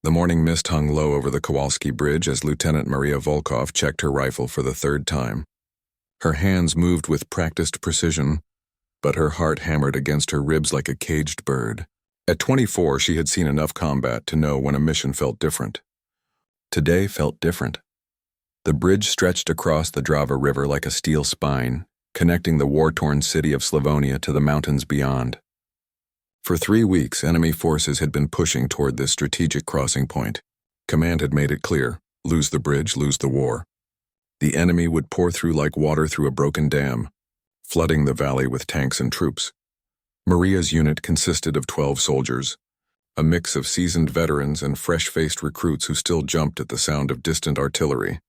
The morning mist hung low over the Kowalski Bridge as Lieutenant Maria Volkov checked her rifle for the third time. Her hands moved with practiced precision, but her heart hammered against her ribs like a caged bird. At 24, she had seen enough combat to know when a mission felt different. Today felt different. The bridge stretched across the Drava River like a steel spine, connecting the war-torn city of Slavonia to the mountains beyond. For 3 weeks, enemy forces had been pushing toward this strategic crossing point. Command had made it clear: lose the bridge, lose the war. The enemy would pour through like water through a broken dam, flooding the valley with tanks and troops. Maria's unit consisted of 12 soldiers, a mix of seasoned veterans and fresh-faced recruits who still jumped at the sound of distant artillery.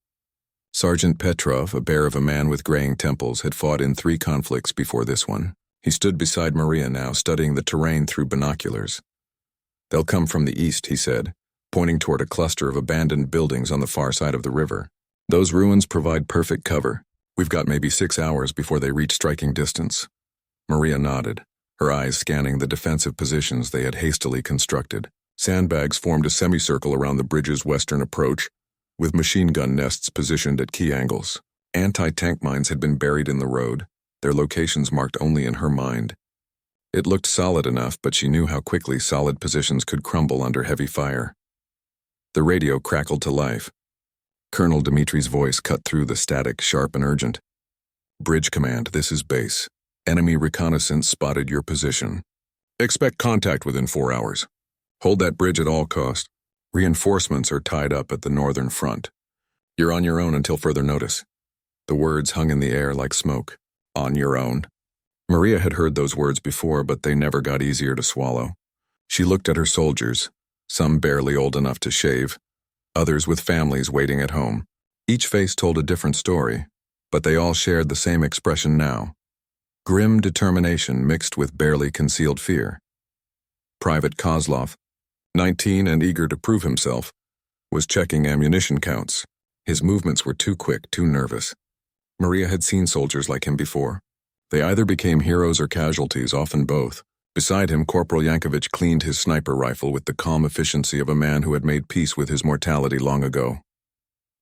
Sergeant Petrov, a bear of a man with graying temples, had fought in 3 conflicts before this one. He stood beside Maria now, studying the terrain through binoculars. "They'll come from the east," he said, pointing toward a cluster of abandoned buildings on the far side of the river. "Those ruins provide perfect cover. We've got maybe 6 hours before they reach striking distance." Maria nodded, her eyes scanning the defensive positions they had hastily constructed. Sandbags formed a semicircle around the bridge's western approach, with machine gun nests positioned at key angles. Anti-tank mines had been buried in the road, their locations marked only in her mind. It looked solid enough, but she knew how quickly solid positions could crumble under heavy fire. The radio crackled to life. Colonel Dmitri's voice cut through the static, sharp and urgent. "Bridge Command, this is base. Enemy reconnaissance spotted your position. Expect contact within 4 hours. Hold that bridge at all cost. Reinforcements are tied up at the northern front. You're on your own until further notice." The words hung in the air like smoke. On your own. Maria had heard those words before, but they never got easier to swallow. She looked at her soldiers, some barely old enough to shave, others with families waiting at home. Each face told a different story, but they all shared the same expression now: grim determination mixed with barely concealed fear. Private Kozlov, 19 and eager to prove himself, was checking ammunition counts. His movements were too quick, too nervous. Maria had seen soldiers like him before. They either became heroes or casualties, often both. Beside him, Corporal Yankovich cleaned his sniper rifle with the calm efficiency of a man who had made peace with his mortality long ago.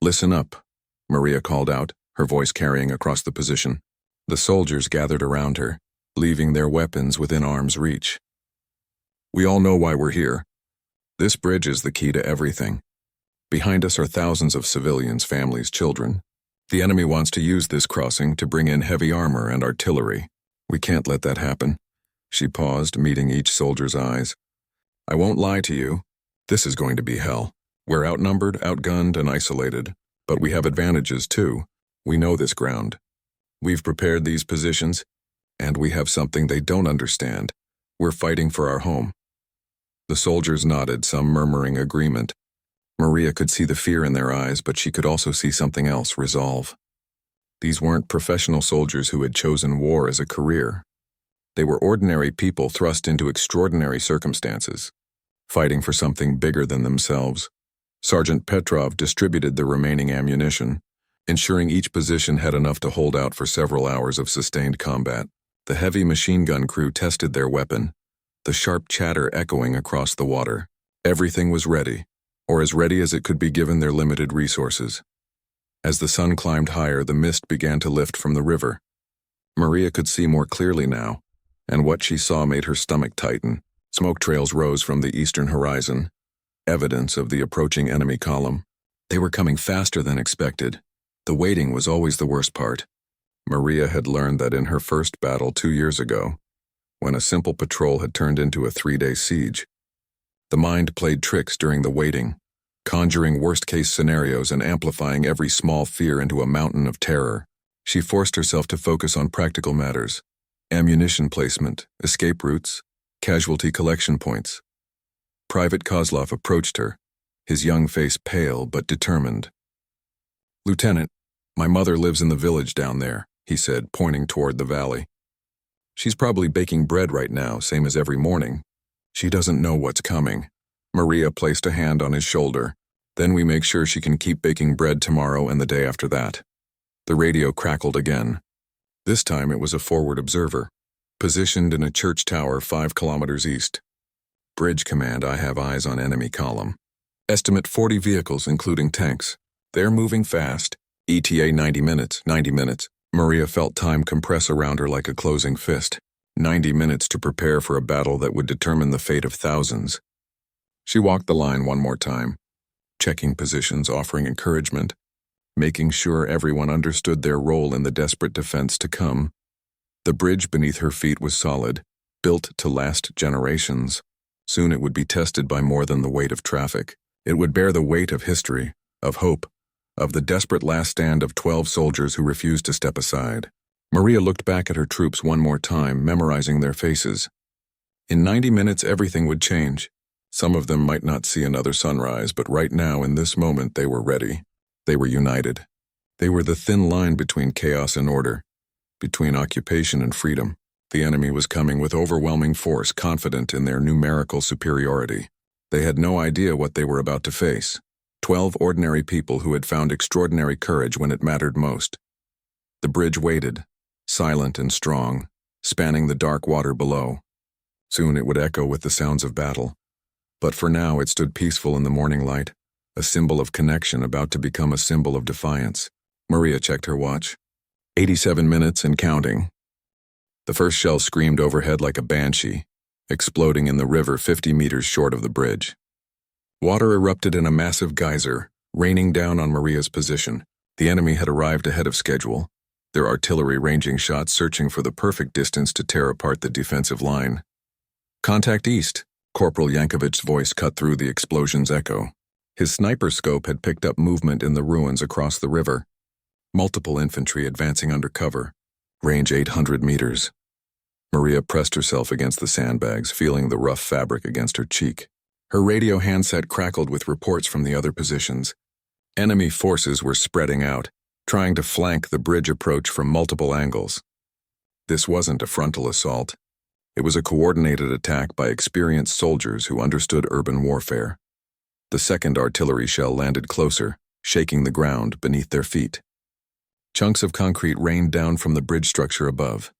"Listen up," Maria called out, her voice carrying across the position. The soldiers gathered around her, leaving their weapons within arm's reach. "We all know why we're here. This bridge is the key to everything. Behind us are thousands of civilians, families, children. The enemy wants to use this crossing to bring in heavy armor and artillery. We can't let that happen." She paused, meeting each soldier's eyes. "I won't lie to you. This is going to be hell. We're outnumbered, outgunned, and isolated. But we have advantages, too. We know this ground. We've prepared these positions, and we have something they don't understand. We're fighting for our home." The soldiers nodded, some murmuring agreement. Maria could see the fear in their eyes, but she could also see something else: resolve. These weren't professional soldiers who had chosen war as a career. They were ordinary people thrust into extraordinary circumstances, fighting for something bigger than themselves. Sergeant Petrov distributed the remaining ammunition, ensuring each position had enough to hold out for several hours of sustained combat. The heavy machine gun crew tested their weapon, the sharp chatter echoing across the water. Everything was ready, or as ready as it could be given their limited resources. As the sun climbed higher, the mist began to lift from the river. Maria could see more clearly now, and what she saw made her stomach tighten. Smoke trails rose from the eastern horizon, evidence of the approaching enemy column. They were coming faster than expected. The waiting was always the worst part. Maria had learned that in her first battle 2 years ago, when a simple patrol had turned into a 3-day siege. The mind played tricks during the waiting, conjuring worst-case scenarios and amplifying every small fear into a mountain of terror. She forced herself to focus on practical matters: ammunition placement, escape routes, casualty collection points. Private Kozlov approached her, his young face pale but determined. "Lieutenant, my mother lives in the village down there," he said, pointing toward the valley. "She's probably baking bread right now, same as every morning. She doesn't know what's coming." Maria placed a hand on his shoulder. "Then we make sure she can keep baking bread tomorrow and the day after that." The radio crackled again. This time it was a forward observer, positioned in a church tower 5 kilometers east. "Bridge Command, I have eyes on enemy column." Estimate 40 vehicles, including tanks. They're moving fast. ETA 90 minutes, 90 minutes. Maria felt time compress around her like a closing fist. 90 minutes to prepare for a battle that would determine the fate of thousands. She walked the line one more time, checking positions, offering encouragement, making sure everyone understood their role in the desperate defense to come. The bridge beneath her feet was solid, built to last generations. Soon it would be tested by more than the weight of traffic. It would bear the weight of history, of hope, of the desperate last stand of 12 soldiers who refused to step aside. Maria looked back at her troops one more time, memorizing their faces. In 90 minutes, everything would change. Some of them might not see another sunrise, but right now, in this moment, they were ready. They were united. They were the thin line between chaos and order, between occupation and freedom. The enemy was coming with overwhelming force, confident in their numerical superiority. They had no idea what they were about to face. 12 ordinary people who had found extraordinary courage when it mattered most. The bridge waited, silent and strong, spanning the dark water below. Soon it would echo with the sounds of battle. But for now it stood peaceful in the morning light, a symbol of connection about to become a symbol of defiance. Maria checked her watch. 87 minutes and counting. The first shell screamed overhead like a banshee, exploding in the river 50 meters short of the bridge. Water erupted in a massive geyser, raining down on Maria's position. The enemy had arrived ahead of schedule, their artillery ranging shots searching for the perfect distance to tear apart the defensive line. "Contact east," Corporal Yankovic's voice cut through the explosion's echo. His sniper scope had picked up movement in the ruins across the river. Multiple infantry advancing under cover. Range 800 meters. Maria pressed herself against the sandbags, feeling the rough fabric against her cheek. Her radio handset crackled with reports from the other positions. Enemy forces were spreading out, trying to flank the bridge approach from multiple angles. This wasn't a frontal assault. It was a coordinated attack by experienced soldiers who understood urban warfare. The second artillery shell landed closer, shaking the ground beneath their feet. Chunks of concrete rained down from the bridge structure above.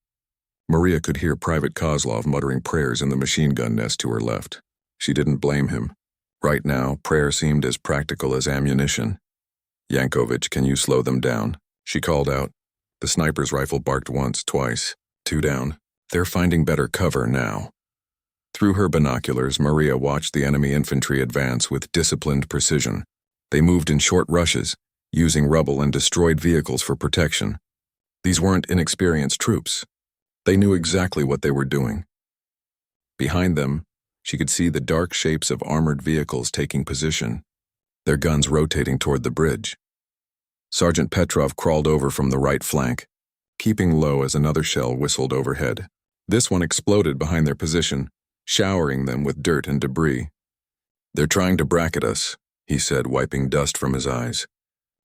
Maria could hear Private Kozlov muttering prayers in the machine gun nest to her left. She didn't blame him. Right now, prayer seemed as practical as ammunition. "Yankovic, can you slow them down?" she called out. The sniper's rifle barked once, twice. 2 down. They're finding better cover now. Through her binoculars, Maria watched the enemy infantry advance with disciplined precision. They moved in short rushes, using rubble and destroyed vehicles for protection. These weren't inexperienced troops. They knew exactly what they were doing. Behind them, she could see the dark shapes of armored vehicles taking position, their guns rotating toward the bridge. Sergeant Petrov crawled over from the right flank, keeping low as another shell whistled overhead. This one exploded behind their position, showering them with dirt and debris. "They're trying to bracket us," he said, wiping dust from his eyes.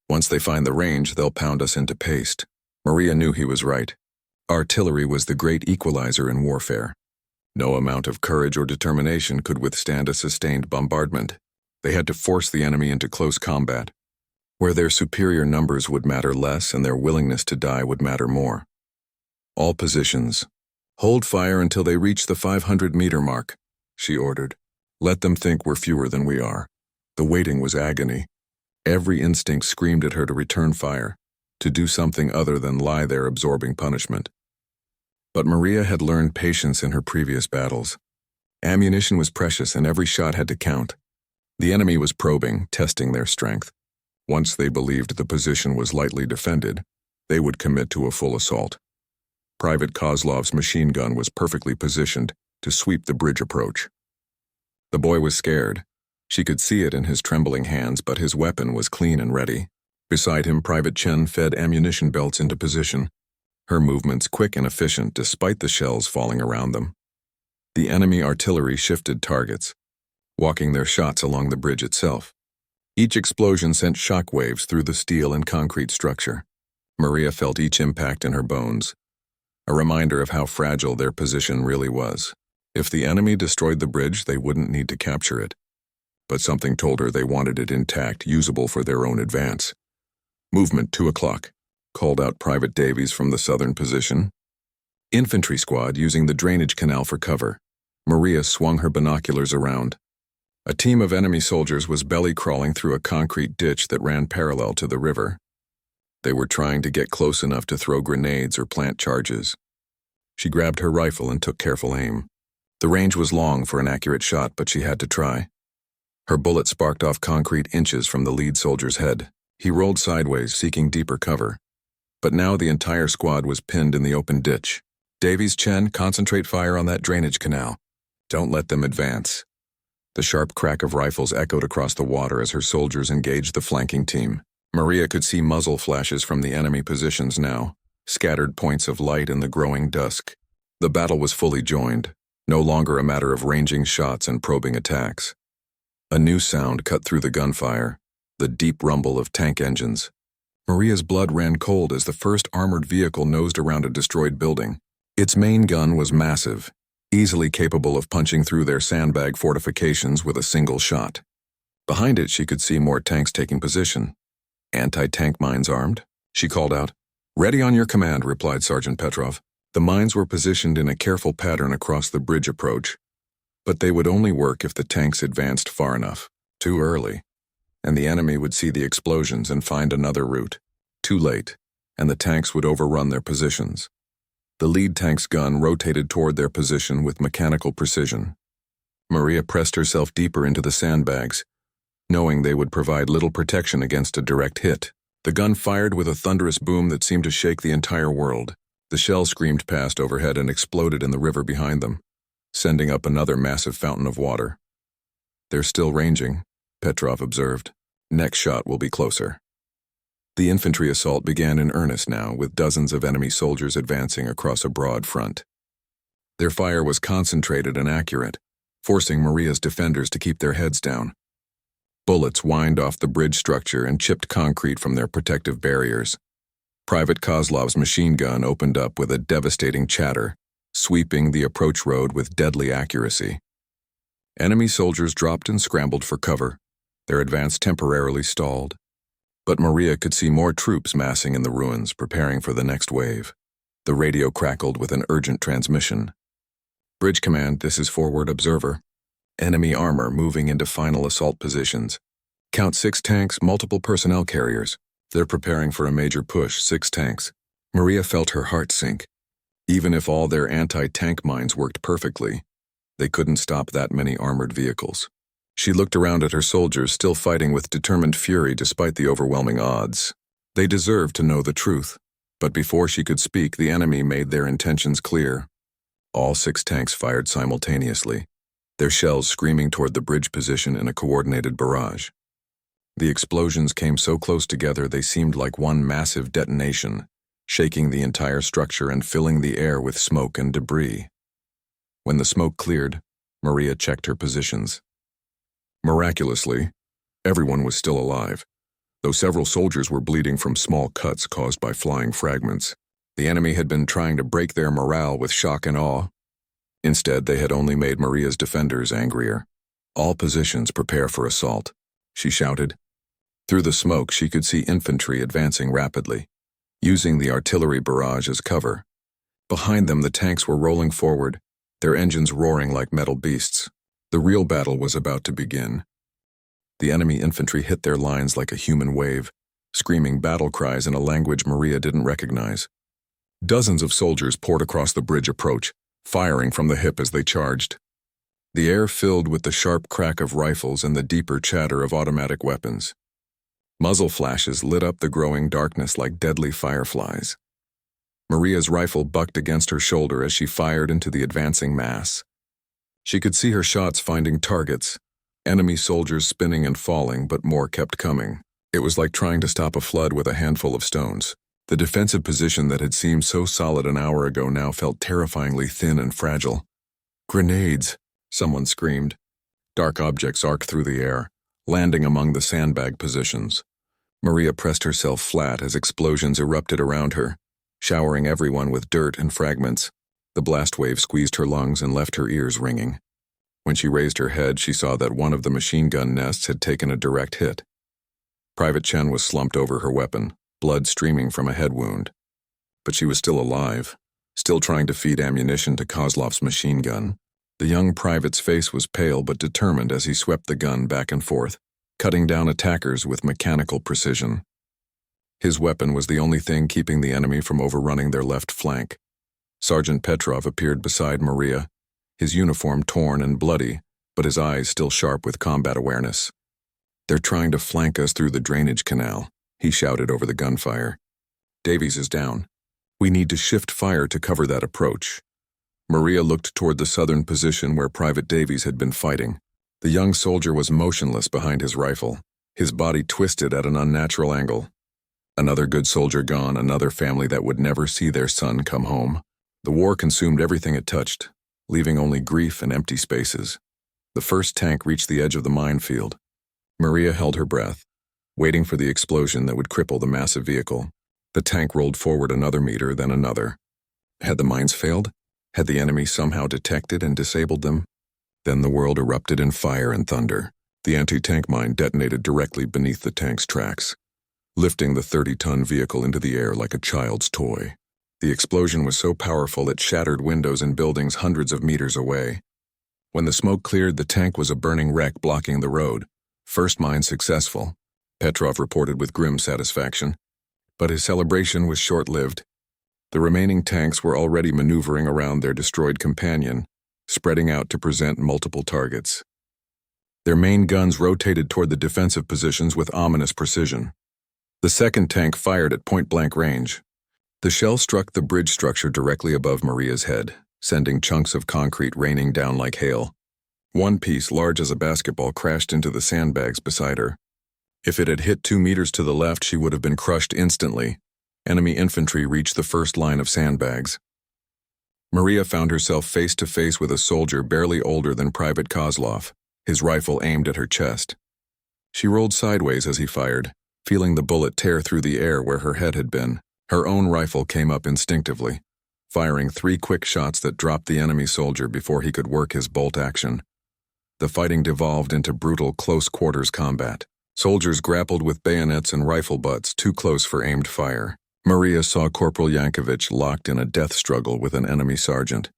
"Once they find the range, they'll pound us into paste." Maria knew he was right. Artillery was the great equalizer in warfare. No amount of courage or determination could withstand a sustained bombardment. They had to force the enemy into close combat, where their superior numbers would matter less and their willingness to die would matter more. "All positions. Hold fire until they reach the 500-meter mark," she ordered. "Let them think we're fewer than we are." The waiting was agony. Every instinct screamed at her to return fire, to do something other than lie there absorbing punishment. But Maria had learned patience in her previous battles. Ammunition was precious and every shot had to count. The enemy was probing, testing their strength. Once they believed the position was lightly defended, they would commit to a full assault. Private Kozlov's machine gun was perfectly positioned to sweep the bridge approach. The boy was scared. She could see it in his trembling hands, but his weapon was clean and ready. Beside him, Private Chen fed ammunition belts into position, her movements quick and efficient despite the shells falling around them. The enemy artillery shifted targets, walking their shots along the bridge itself. Each explosion sent shock waves through the steel and concrete structure. Maria felt each impact in her bones, a reminder of how fragile their position really was. If the enemy destroyed the bridge, they wouldn't need to capture it. But something told her they wanted it intact, usable for their own advance. "Movement 2 o'clock, called out Private Davies from the southern position. Infantry squad using the drainage canal for cover. Maria swung her binoculars around. A team of enemy soldiers was belly crawling through a concrete ditch that ran parallel to the river. They were trying to get close enough to throw grenades or plant charges. She grabbed her rifle and took careful aim. The range was long for an accurate shot, but she had to try. Her bullet sparked off concrete inches from the lead soldier's head. He rolled sideways, seeking deeper cover. But now the entire squad was pinned in the open ditch. "Davies, Chen, concentrate fire on that drainage canal. Don't let them advance." The sharp crack of rifles echoed across the water as her soldiers engaged the flanking team. Maria could see muzzle flashes from the enemy positions now, scattered points of light in the growing dusk. The battle was fully joined, no longer a matter of ranging shots and probing attacks. A new sound cut through the gunfire, the deep rumble of tank engines. Maria's blood ran cold as the first armored vehicle nosed around a destroyed building. Its main gun was massive, easily capable of punching through their sandbag fortifications with a single shot. Behind it, she could see more tanks taking position. "Anti-tank mines armed?" she called out. "Ready on your command," replied Sergeant Petrov. The mines were positioned in a careful pattern across the bridge approach, but they would only work if the tanks advanced far enough. Too early, and the enemy would see the explosions and find another route. Too late, and the tanks would overrun their positions. The lead tank's gun rotated toward their position with mechanical precision. Maria pressed herself deeper into the sandbags, knowing they would provide little protection against a direct hit. The gun fired with a thunderous boom that seemed to shake the entire world. The shell screamed past overhead and exploded in the river behind them, sending up another massive fountain of water. "They're still ranging," Petrov observed. "Next shot will be closer." The infantry assault began in earnest now, with dozens of enemy soldiers advancing across a broad front. Their fire was concentrated and accurate, forcing Maria's defenders to keep their heads down. Bullets whined off the bridge structure and chipped concrete from their protective barriers. Private Kozlov's machine gun opened up with a devastating chatter, sweeping the approach road with deadly accuracy. Enemy soldiers dropped and scrambled for cover, their advance temporarily stalled. But Maria could see more troops massing in the ruins, preparing for the next wave. The radio crackled with an urgent transmission. "Bridge Command, this is Forward Observer. Enemy armor moving into final assault positions. Count 6 tanks, multiple personnel carriers. They're preparing for a major push, 6 tanks." Maria felt her heart sink. Even if all their anti-tank mines worked perfectly, they couldn't stop that many armored vehicles. She looked around at her soldiers, still fighting with determined fury despite the overwhelming odds. They deserved to know the truth, but before she could speak, the enemy made their intentions clear. All 6 tanks fired simultaneously, their shells screaming toward the bridge position in a coordinated barrage. The explosions came so close together they seemed like one massive detonation, shaking the entire structure and filling the air with smoke and debris. When the smoke cleared, Maria checked her positions. Miraculously, everyone was still alive, though several soldiers were bleeding from small cuts caused by flying fragments. The enemy had been trying to break their morale with shock and awe. Instead, they had only made Maria's defenders angrier. "All positions prepare for assault," she shouted. Through the smoke, she could see infantry advancing rapidly, using the artillery barrage as cover. Behind them, the tanks were rolling forward, their engines roaring like metal beasts. The real battle was about to begin. The enemy infantry hit their lines like a human wave, screaming battle cries in a language Maria didn't recognize. Dozens of soldiers poured across the bridge approach, firing from the hip as they charged. The air filled with the sharp crack of rifles and the deeper chatter of automatic weapons. Muzzle flashes lit up the growing darkness like deadly fireflies. Maria's rifle bucked against her shoulder as she fired into the advancing mass. She could see her shots finding targets, enemy soldiers spinning and falling, but more kept coming. It was like trying to stop a flood with a handful of stones. The defensive position that had seemed so solid an hour ago now felt terrifyingly thin and fragile. "Grenades!" someone screamed. Dark objects arced through the air, landing among the sandbag positions. Maria pressed herself flat as explosions erupted around her, showering everyone with dirt and fragments. The blast wave squeezed her lungs and left her ears ringing. When she raised her head, she saw that one of the machine gun nests had taken a direct hit. Private Chen was slumped over her weapon, blood streaming from a head wound. But she was still alive, still trying to feed ammunition to Kozlov's machine gun. The young private's face was pale but determined as he swept the gun back and forth, cutting down attackers with mechanical precision. His weapon was the only thing keeping the enemy from overrunning their left flank. Sergeant Petrov appeared beside Maria, his uniform torn and bloody, but his eyes still sharp with combat awareness. "They're trying to flank us through the drainage canal," he shouted over the gunfire. "Davies is down. We need to shift fire to cover that approach." Maria looked toward the southern position where Private Davies had been fighting. The young soldier was motionless behind his rifle, his body twisted at an unnatural angle. Another good soldier gone, another family that would never see their son come home. The war consumed everything it touched, leaving only grief and empty spaces. The first tank reached the edge of the minefield. Maria held her breath, waiting for the explosion that would cripple the massive vehicle. The tank rolled forward another meter, then another. Had the mines failed? Had the enemy somehow detected and disabled them? Then the world erupted in fire and thunder. The anti-tank mine detonated directly beneath the tank's tracks, lifting the 30-ton vehicle into the air like a child's toy. The explosion was so powerful it shattered windows in buildings hundreds of meters away. When the smoke cleared, the tank was a burning wreck blocking the road. "First mine successful," Petrov reported with grim satisfaction. But his celebration was short-lived. The remaining tanks were already maneuvering around their destroyed companion, spreading out to present multiple targets. Their main guns rotated toward the defensive positions with ominous precision. The second tank fired at point-blank range. The shell struck the bridge structure directly above Maria's head, sending chunks of concrete raining down like hail. One piece, large as a basketball, crashed into the sandbags beside her. If it had hit 2 meters to the left, she would have been crushed instantly. Enemy infantry reached the first line of sandbags. Maria found herself face to face with a soldier barely older than Private Kozlov, his rifle aimed at her chest. She rolled sideways as he fired, feeling the bullet tear through the air where her head had been. Her own rifle came up instinctively, firing 3 quick shots that dropped the enemy soldier before he could work his bolt action. The fighting devolved into brutal close-quarters combat. Soldiers grappled with bayonets and rifle butts too close for aimed fire. Maria saw Corporal Yankovich locked in a death struggle with an enemy sergeant,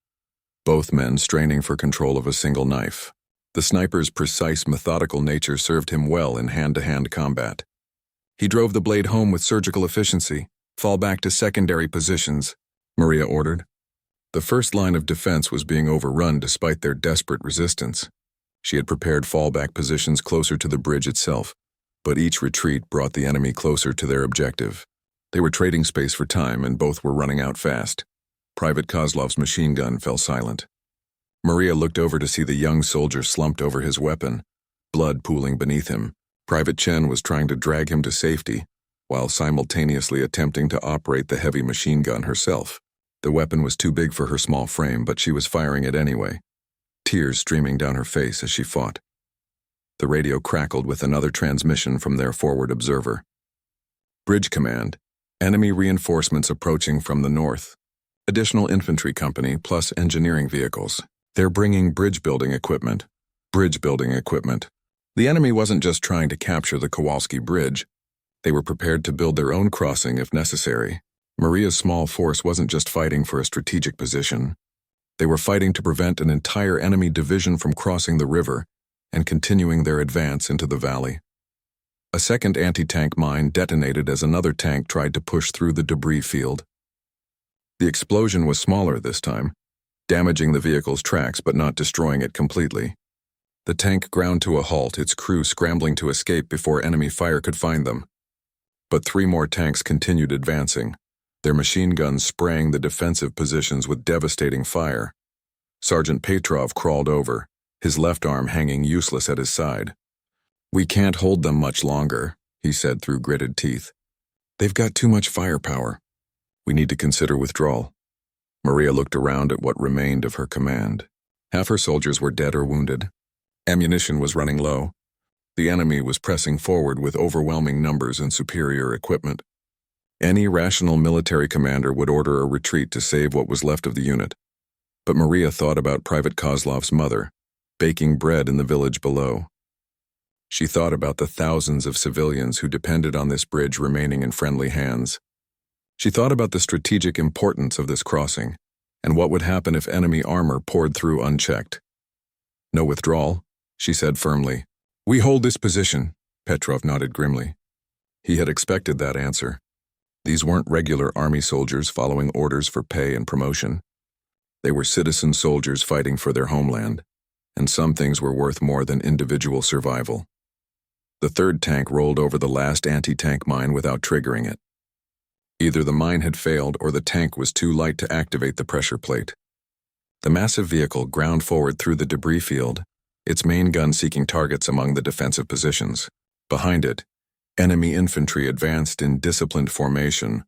both men straining for control of a single knife. The sniper's precise, methodical nature served him well in hand-to-hand combat. He drove the blade home with surgical efficiency. "Fall back to secondary positions," Maria ordered. The first line of defense was being overrun despite their desperate resistance. She had prepared fallback positions closer to the bridge itself, but each retreat brought the enemy closer to their objective. They were trading space for time, and both were running out fast. Private Kozlov's machine gun fell silent. Maria looked over to see the young soldier slumped over his weapon, blood pooling beneath him. Private Chen was trying to drag him to safety, while simultaneously attempting to operate the heavy machine gun herself. The weapon was too big for her small frame, but she was firing it anyway, tears streaming down her face as she fought. The radio crackled with another transmission from their forward observer. "Bridge Command. Enemy reinforcements approaching from the north. Additional infantry company plus engineering vehicles. They're bringing bridge-building equipment." Bridge-building equipment. The enemy wasn't just trying to capture the Kowalski Bridge. They were prepared to build their own crossing if necessary. Maria's small force wasn't just fighting for a strategic position. They were fighting to prevent an entire enemy division from crossing the river and continuing their advance into the valley. A second anti-tank mine detonated as another tank tried to push through the debris field. The explosion was smaller this time, damaging the vehicle's tracks but not destroying it completely. The tank ground to a halt, its crew scrambling to escape before enemy fire could find them. But 3 more tanks continued advancing, their machine guns spraying the defensive positions with devastating fire. Sergeant Petrov crawled over, his left arm hanging useless at his side. "We can't hold them much longer," he said through gritted teeth. "They've got too much firepower. We need to consider withdrawal." Maria looked around at what remained of her command. Half her soldiers were dead or wounded. Ammunition was running low. The enemy was pressing forward with overwhelming numbers and superior equipment. Any rational military commander would order a retreat to save what was left of the unit. But Maria thought about Private Kozlov's mother, baking bread in the village below. She thought about the thousands of civilians who depended on this bridge remaining in friendly hands. She thought about the strategic importance of this crossing, and what would happen if enemy armor poured through unchecked. No withdrawal, she said firmly. We hold this position, Petrov nodded grimly. He had expected that answer. These weren't regular army soldiers following orders for pay and promotion. They were citizen soldiers fighting for their homeland, and some things were worth more than individual survival. The third tank rolled over the last anti-tank mine without triggering it. Either the mine had failed or the tank was too light to activate the pressure plate. The massive vehicle ground forward through the debris field, its main gun seeking targets among the defensive positions. Behind it, enemy infantry advanced in disciplined formation,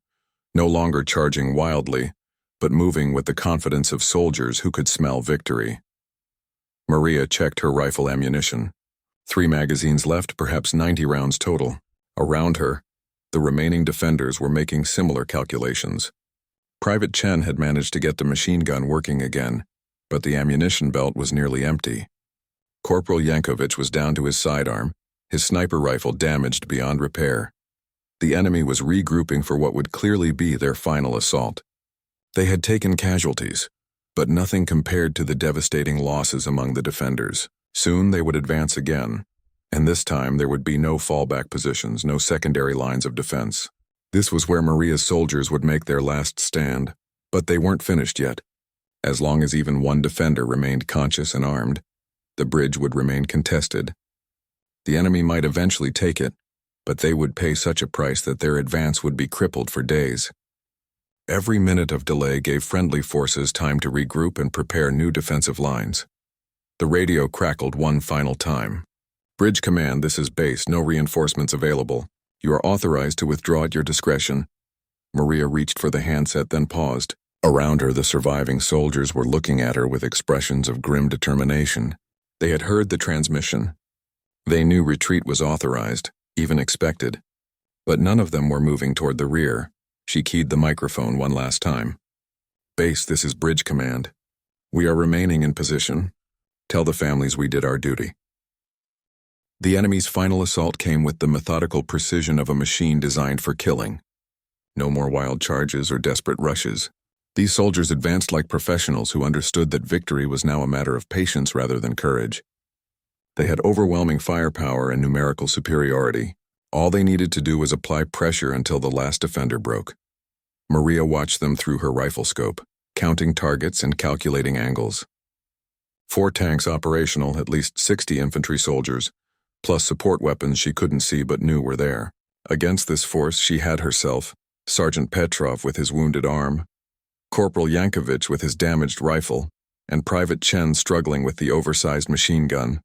no longer charging wildly, but moving with the confidence of soldiers who could smell victory. Maria checked her rifle ammunition. 3 magazines left, perhaps 90 rounds total. Around her, the remaining defenders were making similar calculations. Private Chen had managed to get the machine gun working again, but the ammunition belt was nearly empty. Corporal Yankovic was down to his sidearm, his sniper rifle damaged beyond repair. The enemy was regrouping for what would clearly be their final assault. They had taken casualties, but nothing compared to the devastating losses among the defenders. Soon they would advance again, and this time there would be no fallback positions, no secondary lines of defense. This was where Maria's soldiers would make their last stand, but they weren't finished yet. As long as even one defender remained conscious and armed, the bridge would remain contested. The enemy might eventually take it, but they would pay such a price that their advance would be crippled for days. Every minute of delay gave friendly forces time to regroup and prepare new defensive lines. The radio crackled one final time. Bridge Command, this is base, no reinforcements available. You are authorized to withdraw at your discretion. Maria reached for the handset, then paused. Around her, the surviving soldiers were looking at her with expressions of grim determination. They had heard the transmission. They knew retreat was authorized, even expected. But none of them were moving toward the rear. She keyed the microphone one last time. Base, this is Bridge Command. We are remaining in position. Tell the families we did our duty. The enemy's final assault came with the methodical precision of a machine designed for killing. No more wild charges or desperate rushes. These soldiers advanced like professionals who understood that victory was now a matter of patience rather than courage. They had overwhelming firepower and numerical superiority. All they needed to do was apply pressure until the last defender broke. Maria watched them through her rifle scope, counting targets and calculating angles. 4 tanks operational, at least 60 infantry soldiers, plus support weapons she couldn't see but knew were there. Against this force she had herself, Sergeant Petrov with his wounded arm, Corporal Yankovic with his damaged rifle, and Private Chen struggling with the oversized machine gun.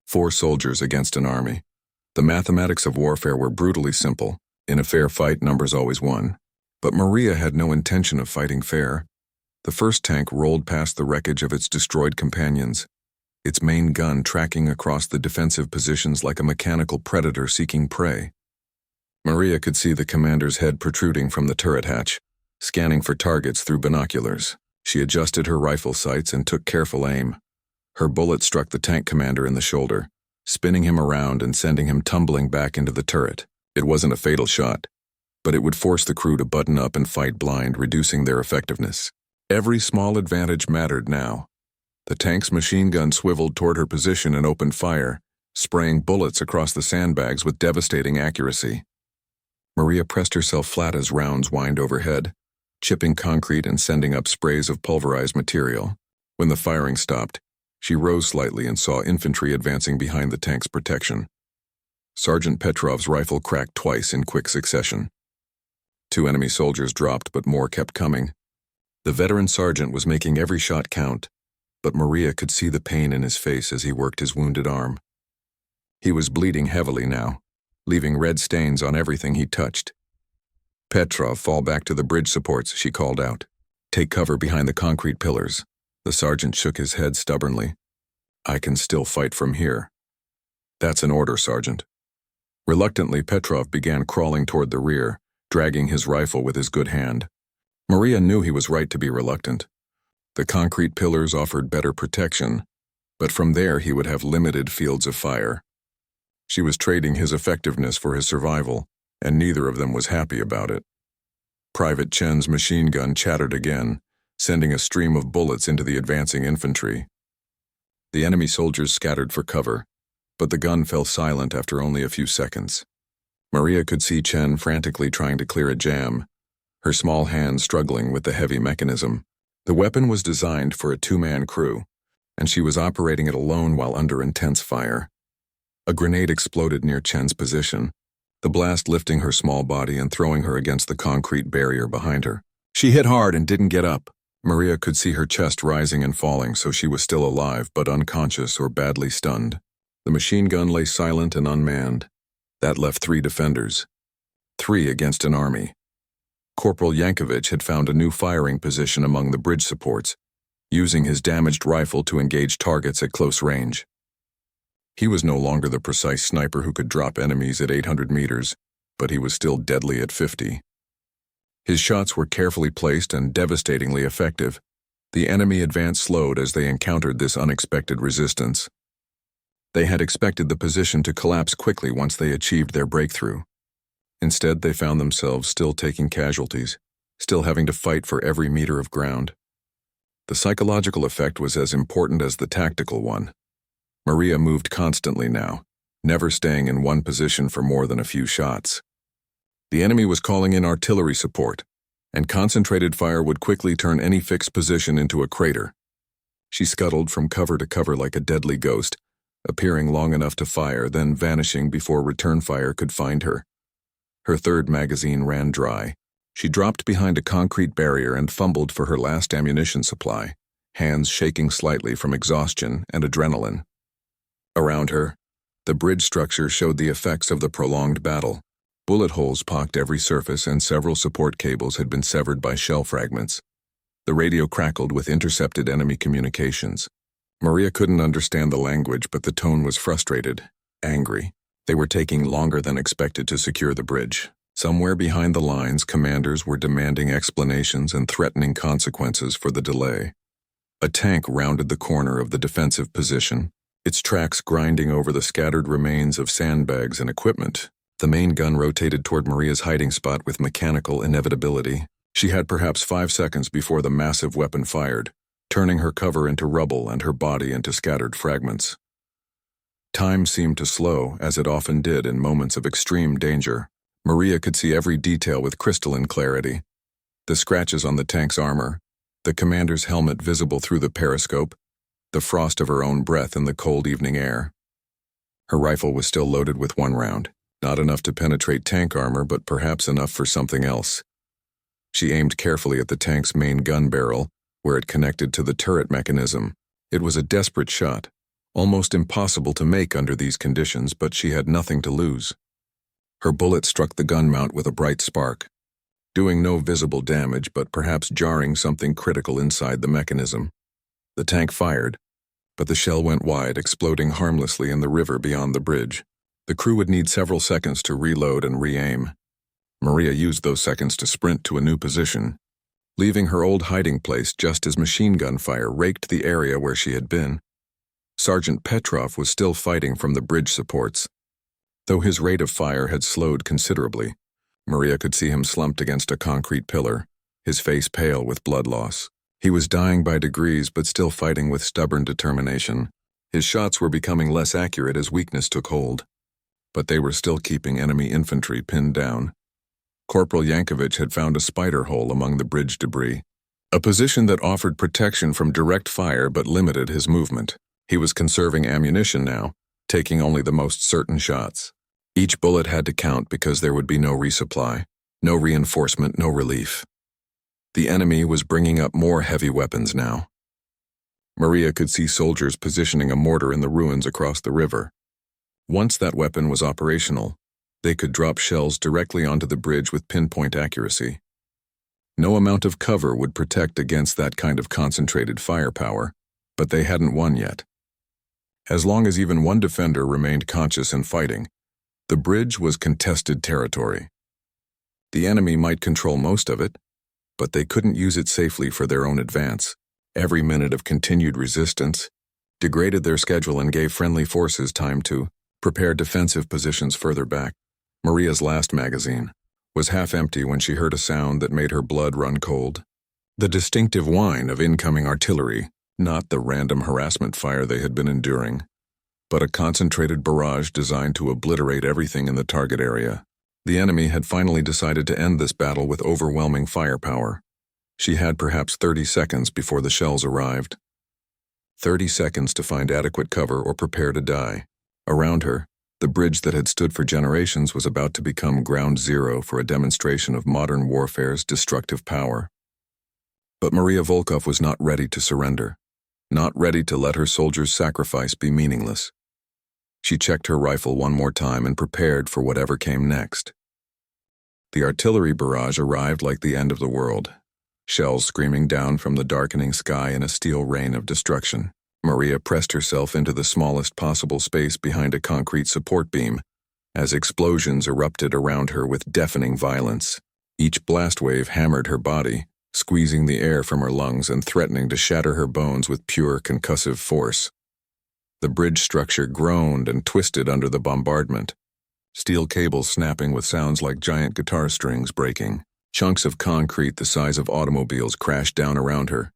4 soldiers against an army. The mathematics of warfare were brutally simple. In a fair fight, numbers always won. But Maria had no intention of fighting fair. The first tank rolled past the wreckage of its destroyed companions, its main gun tracking across the defensive positions like a mechanical predator seeking prey. Maria could see the commander's head protruding from the turret hatch, scanning for targets through binoculars. She adjusted her rifle sights and took careful aim. Her bullet struck the tank commander in the shoulder, spinning him around and sending him tumbling back into the turret. It wasn't a fatal shot, but it would force the crew to button up and fight blind, reducing their effectiveness. Every small advantage mattered now. The tank's machine gun swiveled toward her position and opened fire, spraying bullets across the sandbags with devastating accuracy. Maria pressed herself flat as rounds whined overhead, chipping concrete and sending up sprays of pulverized material. When the firing stopped, she rose slightly and saw infantry advancing behind the tank's protection. Sergeant Petrov's rifle cracked twice in quick succession. 2 enemy soldiers dropped, but more kept coming. The veteran sergeant was making every shot count, but Maria could see the pain in his face as he worked his wounded arm. He was bleeding heavily now, leaving red stains on everything he touched. Petrov, fall back to the bridge supports, she called out. Take cover behind the concrete pillars. The sergeant shook his head stubbornly. I can still fight from here. That's an order, Sergeant. Reluctantly, Petrov began crawling toward the rear, dragging his rifle with his good hand. Maria knew he was right to be reluctant. The concrete pillars offered better protection, but from there he would have limited fields of fire. She was trading his effectiveness for his survival, and neither of them was happy about it. Private Chen's machine gun chattered again, sending a stream of bullets into the advancing infantry. The enemy soldiers scattered for cover, but the gun fell silent after only a few seconds. Maria could see Chen frantically trying to clear a jam, her small hands struggling with the heavy mechanism. The weapon was designed for a two-man crew, and she was operating it alone while under intense fire. A grenade exploded near Chen's position, the blast lifting her small body and throwing her against the concrete barrier behind her. She hit hard and didn't get up. Maria could see her chest rising and falling, so she was still alive but unconscious or badly stunned. The machine gun lay silent and unmanned. That left 3 defenders. 3 against an army. Corporal Yankovic had found a new firing position among the bridge supports, using his damaged rifle to engage targets at close range. He was no longer the precise sniper who could drop enemies at 800 meters, but he was still deadly at 50. His shots were carefully placed and devastatingly effective. The enemy advance slowed as they encountered this unexpected resistance. They had expected the position to collapse quickly once they achieved their breakthrough. Instead, they found themselves still taking casualties, still having to fight for every meter of ground. The psychological effect was as important as the tactical one. Maria moved constantly now, never staying in one position for more than a few shots. The enemy was calling in artillery support, and concentrated fire would quickly turn any fixed position into a crater. She scuttled from cover to cover like a deadly ghost, appearing long enough to fire, then vanishing before return fire could find her. Her third magazine ran dry. She dropped behind a concrete barrier and fumbled for her last ammunition supply, hands shaking slightly from exhaustion and adrenaline. Around her, the bridge structure showed the effects of the prolonged battle. Bullet holes pocked every surface and several support cables had been severed by shell fragments. The radio crackled with intercepted enemy communications. Maria couldn't understand the language, but the tone was frustrated, angry. They were taking longer than expected to secure the bridge. Somewhere behind the lines, commanders were demanding explanations and threatening consequences for the delay. A tank rounded the corner of the defensive position, its tracks grinding over the scattered remains of sandbags and equipment. The main gun rotated toward Maria's hiding spot with mechanical inevitability. She had perhaps 5 seconds before the massive weapon fired, turning her cover into rubble and her body into scattered fragments. Time seemed to slow, as it often did in moments of extreme danger. Maria could see every detail with crystalline clarity. The scratches on the tank's armor, the commander's helmet visible through the periscope, the frost of her own breath in the cold evening air. Her rifle was still loaded with 1 round, not enough to penetrate tank armor, but perhaps enough for something else. She aimed carefully at the tank's main gun barrel, where it connected to the turret mechanism. It was a desperate shot, almost impossible to make under these conditions, but she had nothing to lose. Her bullet struck the gun mount with a bright spark, doing no visible damage but perhaps jarring something critical inside the mechanism. The tank fired, but the shell went wide, exploding harmlessly in the river beyond the bridge. The crew would need several seconds to reload and re-aim. Maria used those seconds to sprint to a new position, leaving her old hiding place just as machine gun fire raked the area where she had been. Sergeant Petrov was still fighting from the bridge supports. Though his rate of fire had slowed considerably, Maria could see him slumped against a concrete pillar, his face pale with blood loss. He was dying by degrees but still fighting with stubborn determination. His shots were becoming less accurate as weakness took hold, but they were still keeping enemy infantry pinned down. Corporal Yankovic had found a spider hole among the bridge debris, a position that offered protection from direct fire but limited his movement. He was conserving ammunition now, taking only the most certain shots. Each bullet had to count because there would be no resupply, no reinforcement, no relief. The enemy was bringing up more heavy weapons now. Maria could see soldiers positioning a mortar in the ruins across the river. Once that weapon was operational, they could drop shells directly onto the bridge with pinpoint accuracy. No amount of cover would protect against that kind of concentrated firepower, but they hadn't won yet. As long as even one defender remained conscious and fighting, the bridge was contested territory. The enemy might control most of it, but they couldn't use it safely for their own advance. Every minute of continued resistance degraded their schedule and gave friendly forces time to prepare defensive positions further back. Maria's last magazine was half empty when she heard a sound that made her blood run cold. The distinctive whine of incoming artillery, Not the random harassment fire they had been enduring, but a concentrated barrage designed to obliterate everything in the target area. The enemy had finally decided to end this battle with overwhelming firepower. She had perhaps 30 seconds before the shells arrived. 30 seconds to find adequate cover or prepare to die. Around her, the bridge that had stood for generations was about to become ground zero for a demonstration of modern warfare's destructive power. But Maria Volkov was not ready to surrender, not ready to let her soldiers' sacrifice be meaningless. She checked her rifle one more time and prepared for whatever came next. The artillery barrage arrived like the end of the world, shells screaming down from the darkening sky in a steel rain of destruction. Maria pressed herself into the smallest possible space behind a concrete support beam, as explosions erupted around her with deafening violence. Each blast wave hammered her body, squeezing the air from her lungs and threatening to shatter her bones with pure concussive force. The bridge structure groaned and twisted under the bombardment, steel cables snapping with sounds like giant guitar strings breaking. Chunks of concrete the size of automobiles crashed down around her,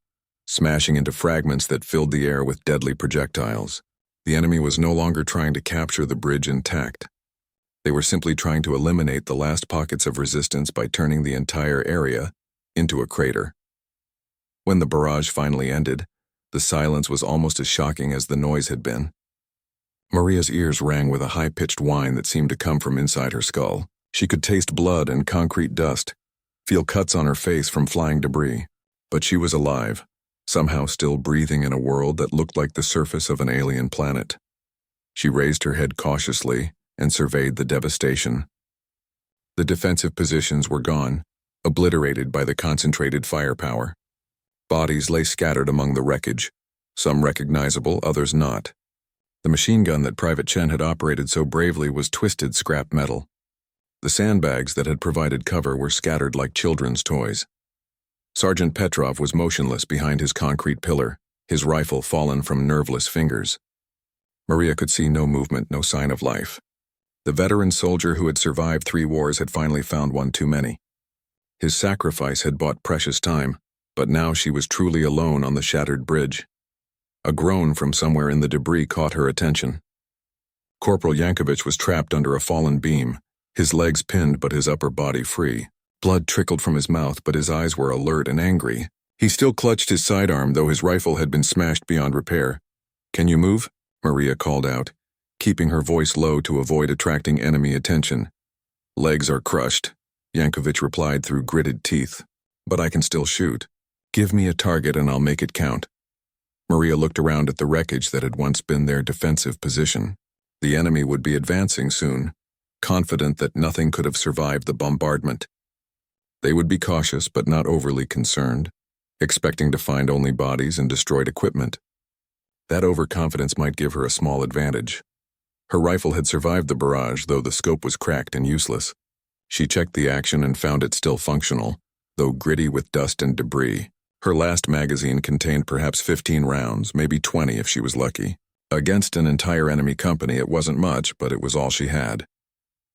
smashing into fragments that filled the air with deadly projectiles. The enemy was no longer trying to capture the bridge intact. They were simply trying to eliminate the last pockets of resistance by turning the entire area into a crater. When the barrage finally ended, the silence was almost as shocking as the noise had been. Maria's ears rang with a high-pitched whine that seemed to come from inside her skull. She could taste blood and concrete dust, feel cuts on her face from flying debris. But she was alive, somehow still breathing in a world that looked like the surface of an alien planet. She raised her head cautiously and surveyed the devastation. The defensive positions were gone, obliterated by the concentrated firepower. Bodies lay scattered among the wreckage, some recognizable, others not. The machine gun that Private Chen had operated so bravely was twisted scrap metal. The sandbags that had provided cover were scattered like children's toys. Sergeant Petrov was motionless behind his concrete pillar, his rifle fallen from nerveless fingers. Maria could see no movement, no sign of life. The veteran soldier who had survived 3 wars had finally found one too many. His sacrifice had bought precious time, but now she was truly alone on the shattered bridge. A groan from somewhere in the debris caught her attention. Corporal Yankovich was trapped under a fallen beam, his legs pinned but his upper body free. Blood trickled from his mouth, but his eyes were alert and angry. He still clutched his sidearm, though his rifle had been smashed beyond repair. "Can you move?" Maria called out, keeping her voice low to avoid attracting enemy attention. "Legs are crushed," Yankovich replied through gritted teeth. "But I can still shoot. Give me a target and I'll make it count." Maria looked around at the wreckage that had once been their defensive position. The enemy would be advancing soon, confident that nothing could have survived the bombardment. They would be cautious but not overly concerned, expecting to find only bodies and destroyed equipment. That overconfidence might give her a small advantage. Her rifle had survived the barrage, though the scope was cracked and useless. She checked the action and found it still functional, though gritty with dust and debris. Her last magazine contained perhaps 15 rounds, maybe 20 if she was lucky. Against an entire enemy company, it wasn't much, but it was all she had.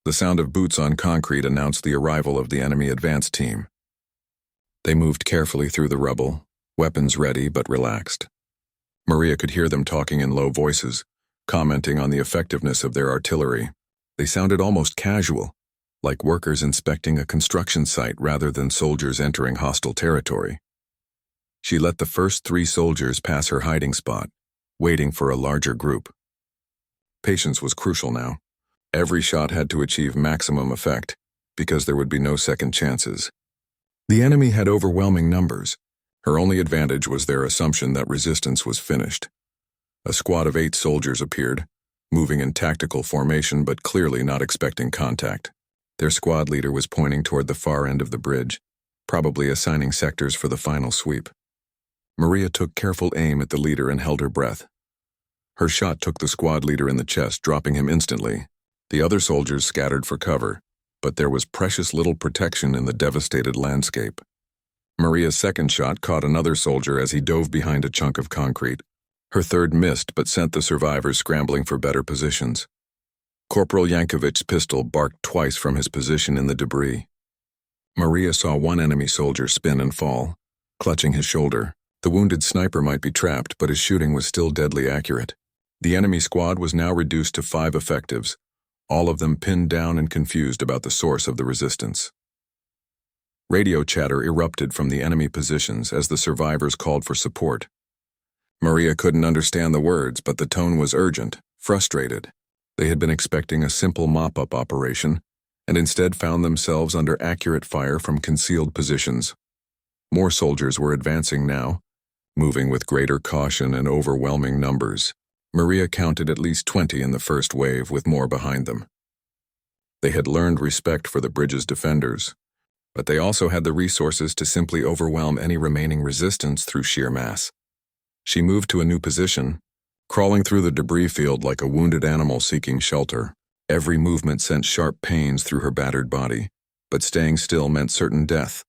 The sound of boots on concrete announced the arrival of the enemy advance team. They moved carefully through the rubble, weapons ready but relaxed. Maria could hear them talking in low voices, commenting on the effectiveness of their artillery. They sounded almost casual, like workers inspecting a construction site rather than soldiers entering hostile territory. She let the first 3 soldiers pass her hiding spot, waiting for a larger group. Patience was crucial now. Every shot had to achieve maximum effect, because there would be no second chances. The enemy had overwhelming numbers. Her only advantage was their assumption that resistance was finished. A squad of 8 soldiers appeared, moving in tactical formation but clearly not expecting contact. Their squad leader was pointing toward the far end of the bridge, probably assigning sectors for the final sweep. Maria took careful aim at the leader and held her breath. Her shot took the squad leader in the chest, dropping him instantly. The other soldiers scattered for cover, but there was precious little protection in the devastated landscape. Maria's second shot caught another soldier as he dove behind a chunk of concrete. Her third missed but sent the survivors scrambling for better positions. Corporal Yankovich's pistol barked twice from his position in the debris. Maria saw one enemy soldier spin and fall, clutching his shoulder. The wounded sniper might be trapped, but his shooting was still deadly accurate. The enemy squad was now reduced to 5 effectives, all of them pinned down and confused about the source of the resistance. Radio chatter erupted from the enemy positions as the survivors called for support. Maria couldn't understand the words, but the tone was urgent, frustrated. They had been expecting a simple mop-up operation, and instead found themselves under accurate fire from concealed positions. More soldiers were advancing now, moving with greater caution and overwhelming numbers. Maria counted at least 20 in the first wave, with more behind them. They had learned respect for the bridge's defenders, but they also had the resources to simply overwhelm any remaining resistance through sheer mass. She moved to a new position, crawling through the debris field like a wounded animal seeking shelter. Every movement sent sharp pains through her battered body, but staying still meant certain death.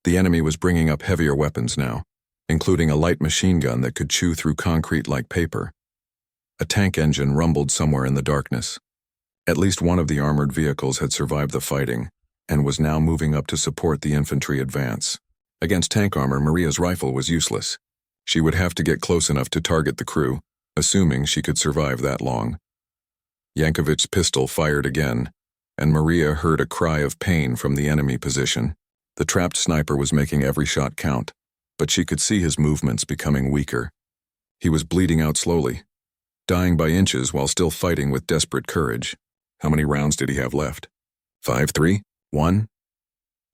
The enemy was bringing up heavier weapons now, including a light machine gun that could chew through concrete like paper. A tank engine rumbled somewhere in the darkness. At least one of the armored vehicles had survived the fighting and was now moving up to support the infantry advance. Against tank armor, Maria's rifle was useless. She would have to get close enough to target the crew, assuming she could survive that long. Yankovic's pistol fired again, and Maria heard a cry of pain from the enemy position. The trapped sniper was making every shot count, but she could see his movements becoming weaker. He was bleeding out slowly, dying by inches while still fighting with desperate courage. How many rounds did he have left? 5, 3, 1?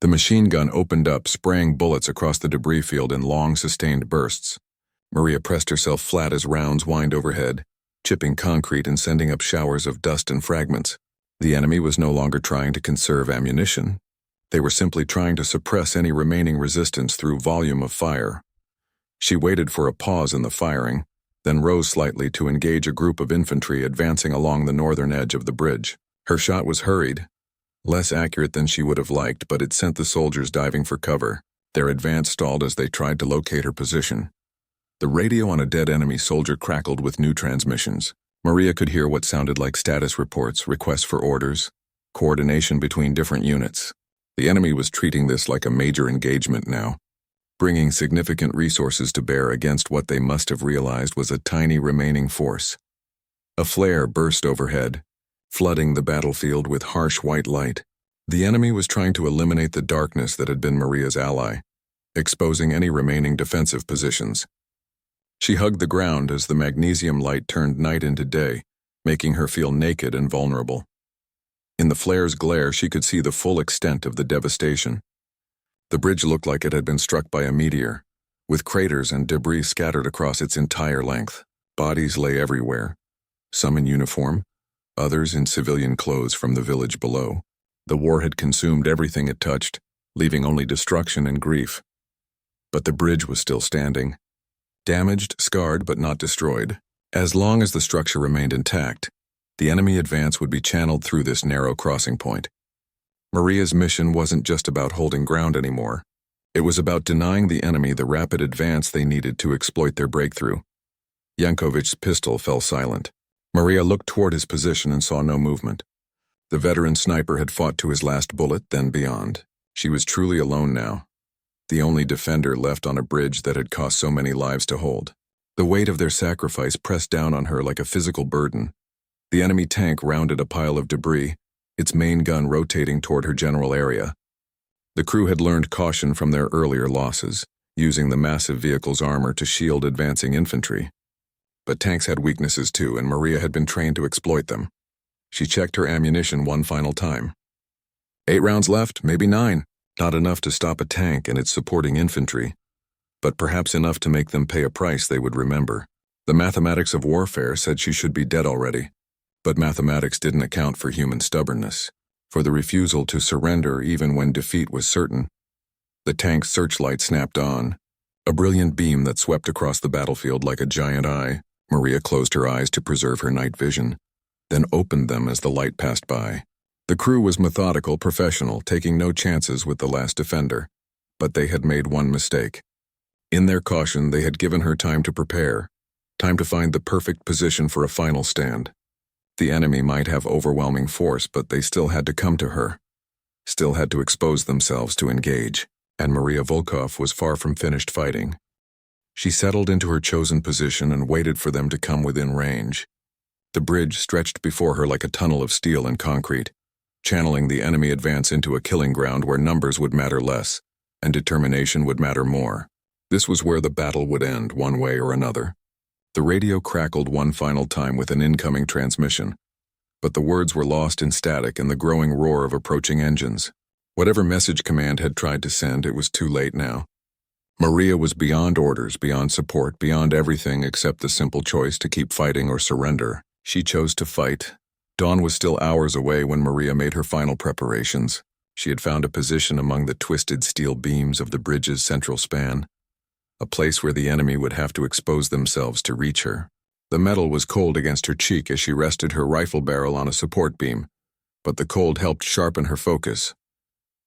The machine gun opened up, spraying bullets across the debris field in long, sustained bursts. Maria pressed herself flat as rounds whined overhead, chipping concrete and sending up showers of dust and fragments. The enemy was no longer trying to conserve ammunition. They were simply trying to suppress any remaining resistance through volume of fire. She waited for a pause in the firing, then rose slightly to engage a group of infantry advancing along the northern edge of the bridge. Her shot was hurried, less accurate than she would have liked, but it sent the soldiers diving for cover. Their advance stalled as they tried to locate her position. The radio on a dead enemy soldier crackled with new transmissions. Maria could hear what sounded like status reports, requests for orders, coordination between different units. The enemy was treating this like a major engagement now, bringing significant resources to bear against what they must have realized was a tiny remaining force. A flare burst overhead, flooding the battlefield with harsh white light. The enemy was trying to eliminate the darkness that had been Maria's ally, exposing any remaining defensive positions. She hugged the ground as the magnesium light turned night into day, making her feel naked and vulnerable. In the flare's glare, she could see the full extent of the devastation. The bridge looked like it had been struck by a meteor, with craters and debris scattered across its entire length. Bodies lay everywhere, some in uniform, others in civilian clothes from the village below. The war had consumed everything it touched, leaving only destruction and grief. But the bridge was still standing. Damaged, scarred, but not destroyed. As long as the structure remained intact, the enemy advance would be channeled through this narrow crossing point. Maria's mission wasn't just about holding ground anymore. It was about denying the enemy the rapid advance they needed to exploit their breakthrough. Yankovic's pistol fell silent. Maria looked toward his position and saw no movement. The veteran sniper had fought to his last bullet, then beyond. She was truly alone now, the only defender left on a bridge that had cost so many lives to hold. The weight of their sacrifice pressed down on her like a physical burden. The enemy tank rounded a pile of debris, its main gun rotating toward her general area. The crew had learned caution from their earlier losses, using the massive vehicle's armor to shield advancing infantry. But tanks had weaknesses too, and Maria had been trained to exploit them. She checked her ammunition one final time. 8 rounds left, maybe 9. Not enough to stop a tank and its supporting infantry, but perhaps enough to make them pay a price they would remember. The mathematics of warfare said she should be dead already, but mathematics didn't account for human stubbornness, for the refusal to surrender even when defeat was certain. The tank's searchlight snapped on, a brilliant beam that swept across the battlefield like a giant eye. Maria closed her eyes to preserve her night vision, then opened them as the light passed by. The crew was methodical, professional, taking no chances with the last defender, but they had made one mistake. In their caution, they had given her time to prepare, time to find the perfect position for a final stand. The enemy might have overwhelming force, but they still had to come to her, still had to expose themselves to engage, and Maria Volkov was far from finished fighting. She settled into her chosen position and waited for them to come within range. The bridge stretched before her like a tunnel of steel and concrete, channeling the enemy advance into a killing ground where numbers would matter less and determination would matter more. This was where the battle would end, one way or another. The radio crackled one final time with an incoming transmission, but the words were lost in static and the growing roar of approaching engines. Whatever message command had tried to send, it was too late now. Maria was beyond orders, beyond support, beyond everything except the simple choice to keep fighting or surrender. She chose to fight. Dawn was still hours away when Maria made her final preparations. She had found a position among the twisted steel beams of the bridge's central span, a place where the enemy would have to expose themselves to reach her. The metal was cold against her cheek as she rested her rifle barrel on a support beam, but the cold helped sharpen her focus.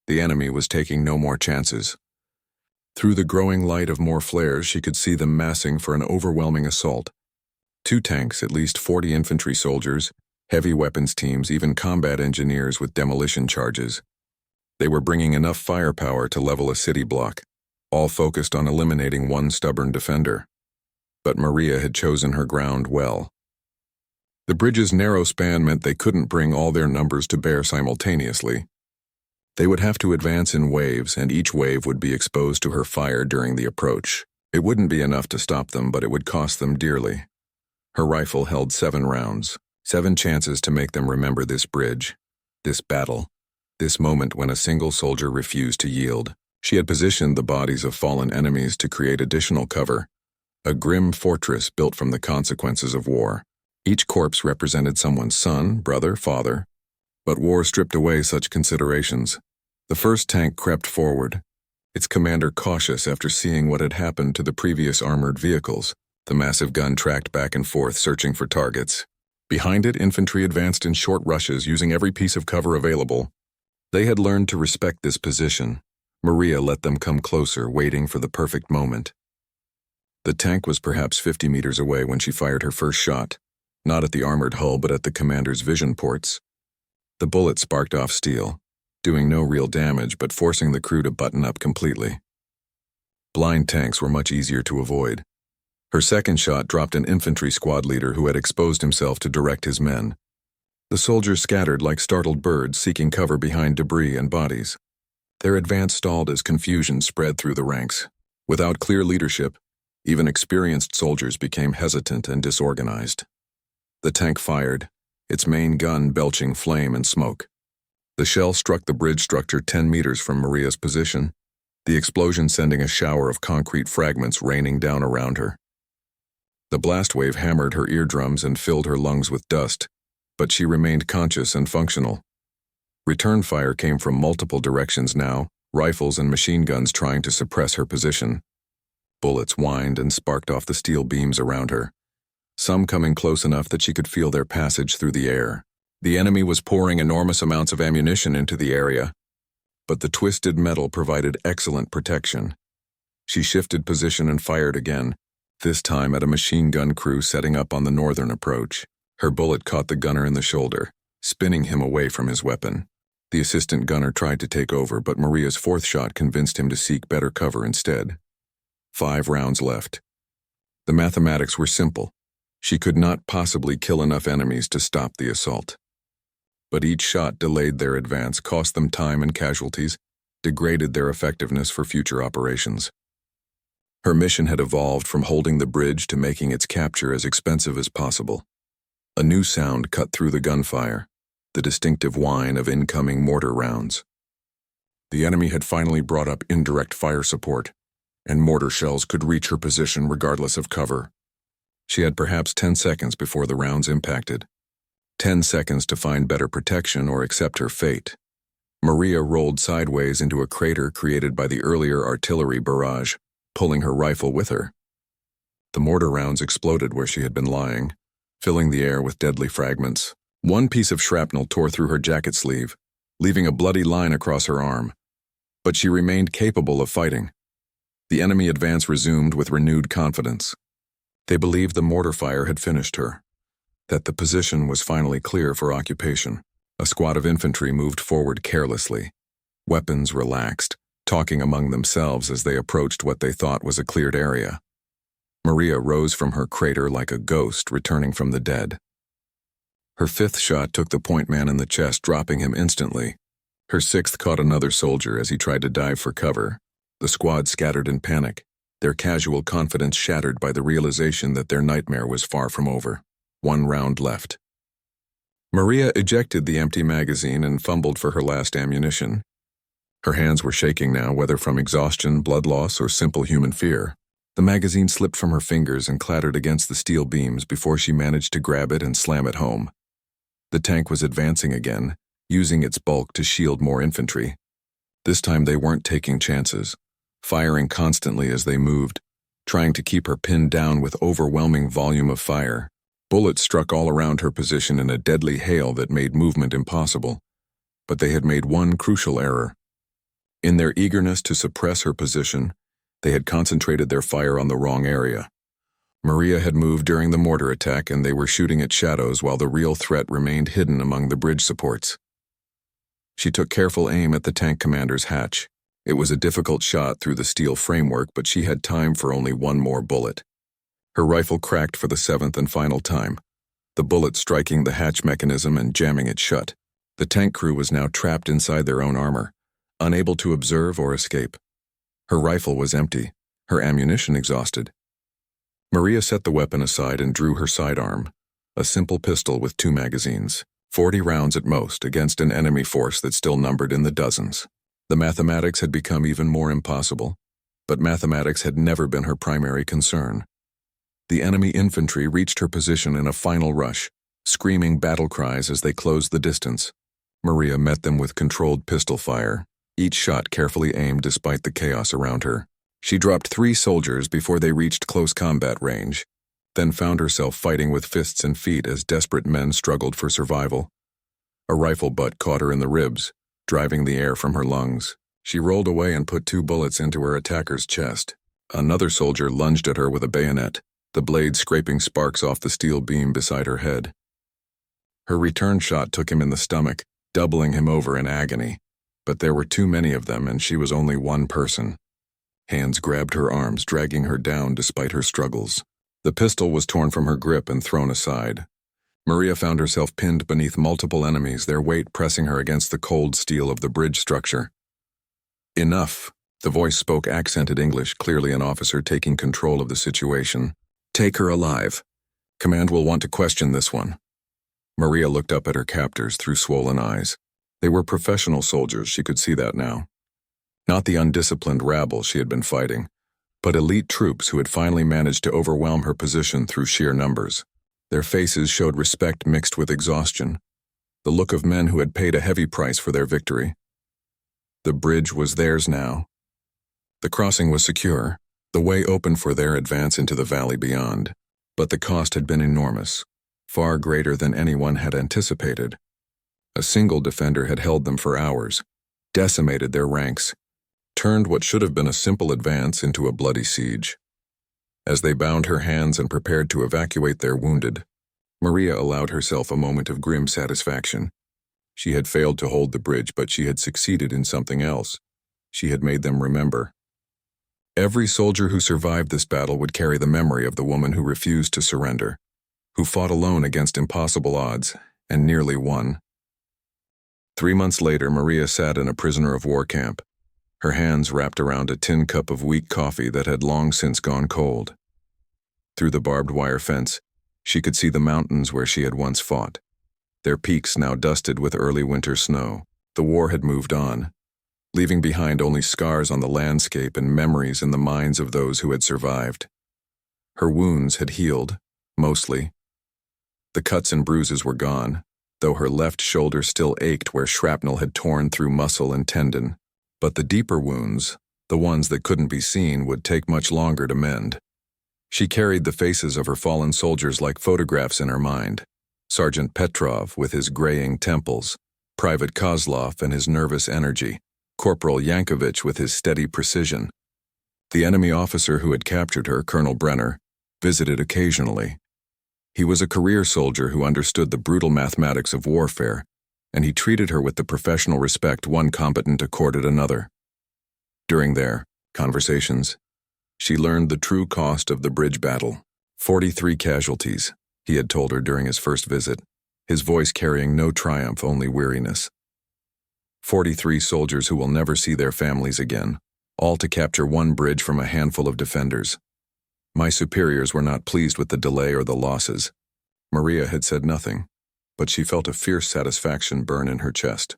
The enemy was taking no more chances. Through the growing light of more flares, she could see them massing for an overwhelming assault. 2 tanks, at least 40 infantry soldiers, heavy weapons teams, even combat engineers with demolition charges. They were bringing enough firepower to level a city block, all focused on eliminating one stubborn defender. But Maria had chosen her ground well. The bridge's narrow span meant they couldn't bring all their numbers to bear simultaneously. They would have to advance in waves, and each wave would be exposed to her fire during the approach. It wouldn't be enough to stop them, but it would cost them dearly. Her rifle held 7 rounds, 7 chances to make them remember this bridge, this battle, this moment when a single soldier refused to yield. She had positioned the bodies of fallen enemies to create additional cover, a grim fortress built from the consequences of war. Each corpse represented someone's son, brother, father, but war stripped away such considerations. The first tank crept forward, its commander cautious after seeing what had happened to the previous armored vehicles. The massive gun tracked back and forth, searching for targets. Behind it, infantry advanced in short rushes, using every piece of cover available. They had learned to respect this position. Maria let them come closer, waiting for the perfect moment. The tank was perhaps 50 meters away when she fired her first shot, not at the armored hull but at the commander's vision ports. The bullet sparked off steel, doing no real damage but forcing the crew to button up completely. Blind tanks were much easier to avoid. Her second shot dropped an infantry squad leader who had exposed himself to direct his men. The soldiers scattered like startled birds, seeking cover behind debris and bodies. Their advance stalled as confusion spread through the ranks. Without clear leadership, even experienced soldiers became hesitant and disorganized. The tank fired, its main gun belching flame and smoke. The shell struck the bridge structure 10 meters from Maria's position, the explosion sending a shower of concrete fragments raining down around her. The blast wave hammered her eardrums and filled her lungs with dust, but she remained conscious and functional. Return fire came from multiple directions now, rifles and machine guns trying to suppress her position. Bullets whined and sparked off the steel beams around her, some coming close enough that she could feel their passage through the air. The enemy was pouring enormous amounts of ammunition into the area, but the twisted metal provided excellent protection. She shifted position and fired again, this time at a machine gun crew setting up on the northern approach. Her bullet caught the gunner in the shoulder, spinning him away from his weapon. The assistant gunner tried to take over, but Maria's fourth shot convinced him to seek better cover instead. 5 rounds left. The mathematics were simple. She could not possibly kill enough enemies to stop the assault. But each shot delayed their advance, cost them time and casualties, degraded their effectiveness for future operations. Her mission had evolved from holding the bridge to making its capture as expensive as possible. A new sound cut through the gunfire, the distinctive whine of incoming mortar rounds. The enemy had finally brought up indirect fire support, and mortar shells could reach her position regardless of cover. She had perhaps 10 seconds before the rounds impacted. 10 seconds to find better protection or accept her fate. Maria rolled sideways into a crater created by the earlier artillery barrage, pulling her rifle with her. The mortar rounds exploded where she had been lying, filling the air with deadly fragments. One piece of shrapnel tore through her jacket sleeve, leaving a bloody line across her arm. But she remained capable of fighting. The enemy advance resumed with renewed confidence. They believed the mortar fire had finished her, that the position was finally clear for occupation. A squad of infantry moved forward carelessly, weapons relaxed, talking among themselves as they approached what they thought was a cleared area. Maria rose from her crater like a ghost returning from the dead. Her fifth shot took the point man in the chest, dropping him instantly. Her sixth caught another soldier as he tried to dive for cover. The squad scattered in panic, their casual confidence shattered by the realization that their nightmare was far from over. 1 round left. Maria ejected the empty magazine and fumbled for her last ammunition. Her hands were shaking now, whether from exhaustion, blood loss, or simple human fear. The magazine slipped from her fingers and clattered against the steel beams before she managed to grab it and slam it home. The tank was advancing again, using its bulk to shield more infantry. This time they weren't taking chances, firing constantly as they moved, trying to keep her pinned down with overwhelming volume of fire. Bullets struck all around her position in a deadly hail that made movement impossible. But they had made one crucial error. In their eagerness to suppress her position, they had concentrated their fire on the wrong area. Maria had moved during the mortar attack, and they were shooting at shadows while the real threat remained hidden among the bridge supports. She took careful aim at the tank commander's hatch. It was a difficult shot through the steel framework, but she had time for only one more bullet. Her rifle cracked for the 7th and final time, the bullet striking the hatch mechanism and jamming it shut. The tank crew was now trapped inside their own armor, unable to observe or escape. Her rifle was empty, her ammunition exhausted. Maria set the weapon aside and drew her sidearm, a simple pistol with 2 magazines, 40 rounds at most, against an enemy force that still numbered in the dozens. The mathematics had become even more impossible, but mathematics had never been her primary concern. The enemy infantry reached her position in a final rush, screaming battle cries as they closed the distance. Maria met them with controlled pistol fire, each shot carefully aimed despite the chaos around her. She dropped 3 soldiers before they reached close combat range, then found herself fighting with fists and feet as desperate men struggled for survival. A rifle butt caught her in the ribs, driving the air from her lungs. She rolled away and put 2 bullets into her attacker's chest. Another soldier lunged at her with a bayonet, the blade scraping sparks off the steel beam beside her head. Her return shot took him in the stomach, doubling him over in agony. But there were too many of them, and she was only one person. Hands grabbed her arms, dragging her down despite her struggles. The pistol was torn from her grip and thrown aside. Maria found herself pinned beneath multiple enemies, their weight pressing her against the cold steel of the bridge structure. Enough. The voice spoke accented English, clearly an officer taking control of the situation. Take her alive. Command will want to question this one. Maria looked up at her captors through swollen eyes. They were professional soldiers, she could see that now. Not the undisciplined rabble she had been fighting, but elite troops who had finally managed to overwhelm her position through sheer numbers. Their faces showed respect mixed with exhaustion, the look of men who had paid a heavy price for their victory. The bridge was theirs now. The crossing was secure, the way open for their advance into the valley beyond, but the cost had been enormous, far greater than anyone had anticipated. A single defender had held them for hours, decimated their ranks, turned what should have been a simple advance into a bloody siege. As they bound her hands and prepared to evacuate their wounded, Maria allowed herself a moment of grim satisfaction. She had failed to hold the bridge, but she had succeeded in something else. She had made them remember. Every soldier who survived this battle would carry the memory of the woman who refused to surrender, who fought alone against impossible odds and nearly won. 3 months later, Maria sat in a prisoner of war camp, her hands wrapped around a tin cup of weak coffee that had long since gone cold. Through the barbed wire fence, she could see the mountains where she had once fought, their peaks now dusted with early winter snow. The war had moved on, leaving behind only scars on the landscape and memories in the minds of those who had survived. Her wounds had healed, mostly. The cuts and bruises were gone, though her left shoulder still ached where shrapnel had torn through muscle and tendon. But the deeper wounds, the ones that couldn't be seen, would take much longer to mend. She carried the faces of her fallen soldiers like photographs in her mind. Sergeant Petrov with his graying temples, Private Kozlov and his nervous energy, Corporal Yankovich with his steady precision. The enemy officer who had captured her, Colonel Brenner, visited occasionally. He was a career soldier who understood the brutal mathematics of warfare, and he treated her with the professional respect one combatant accorded another. During their conversations, She learned the true cost of the bridge battle. 43 casualties, he had told her during his first visit, his voice carrying no triumph, only weariness. 43 soldiers who will never see their families again, all to capture one bridge from a handful of defenders. My superiors were not pleased with the delay or the losses. Maria had said nothing, but she felt a fierce satisfaction burn in her chest.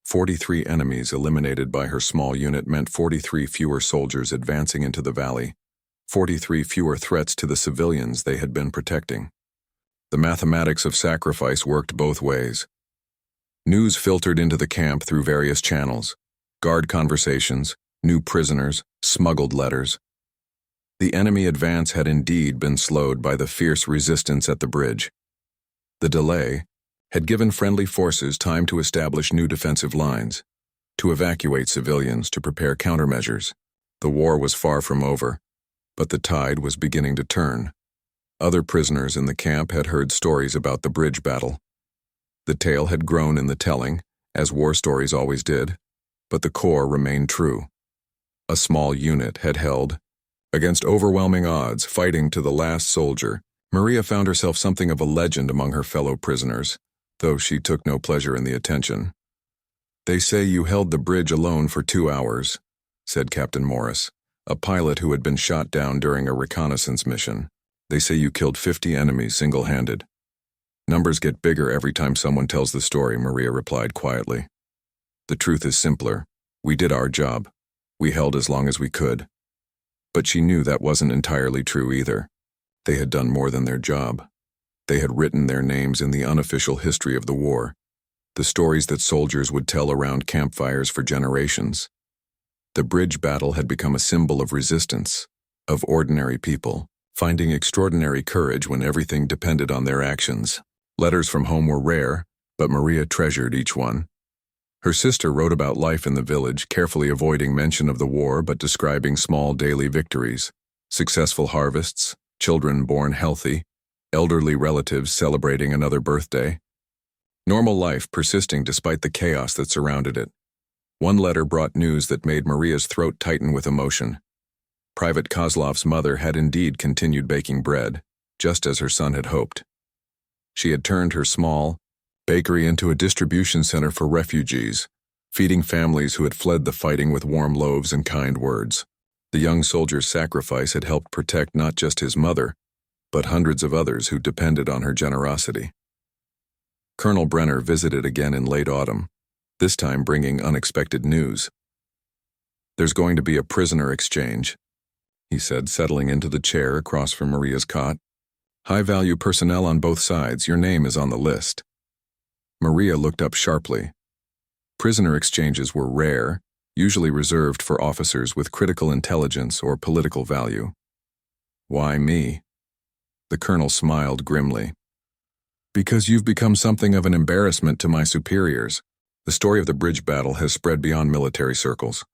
43 enemies eliminated by her small unit meant 43 fewer soldiers advancing into the valley, 43 fewer threats to the civilians they had been protecting. The mathematics of sacrifice worked both ways. News filtered into the camp through various channels: guard conversations, new prisoners, smuggled letters. The enemy advance had indeed been slowed by the fierce resistance at the bridge. The delay had given friendly forces time to establish new defensive lines, to evacuate civilians, to prepare countermeasures. The war was far from over, but the tide was beginning to turn. Other prisoners in the camp had heard stories about the bridge battle. The tale had grown in the telling, as war stories always did, but the core remained true. A small unit had held, against overwhelming odds, fighting to the last soldier. Maria found herself something of a legend among her fellow prisoners, though she took no pleasure in the attention. "They say you held the bridge alone for 2 hours," said Captain Morris, a pilot who had been shot down during a reconnaissance mission. "They say you killed 50 enemies single-handed." "Numbers get bigger every time someone tells the story," Maria replied quietly. "The truth is simpler. We did our job. We held as long as we could." But she knew that wasn't entirely true either. They had done more than their job. They had written their names in the unofficial history of the war, the stories that soldiers would tell around campfires for generations. The bridge battle had become a symbol of resistance, of ordinary people, finding extraordinary courage when everything depended on their actions. Letters from home were rare, but Maria treasured each one. Her sister wrote about life in the village, carefully avoiding mention of the war but describing small daily victories: successful harvests, children born healthy, elderly relatives celebrating another birthday. Normal life persisting despite the chaos that surrounded it. One letter brought news that made Maria's throat tighten with emotion. Private Kozlov's mother had indeed continued baking bread, just as her son had hoped. She had turned her small bakery into a distribution center for refugees, feeding families who had fled the fighting with warm loaves and kind words. The young soldier's sacrifice had helped protect not just his mother, but hundreds of others who depended on her generosity. Colonel Brenner visited again in late autumn, this time bringing unexpected news. "There's going to be a prisoner exchange," he said, settling into the chair across from Maria's cot. "High-value personnel on both sides. Your name is on the list." Maria looked up sharply. Prisoner exchanges were rare, usually reserved for officers with critical intelligence or political value. "Why me?" The colonel smiled grimly. "Because you've become something of an embarrassment to my superiors. The story of the bridge battle has spread beyond military circles.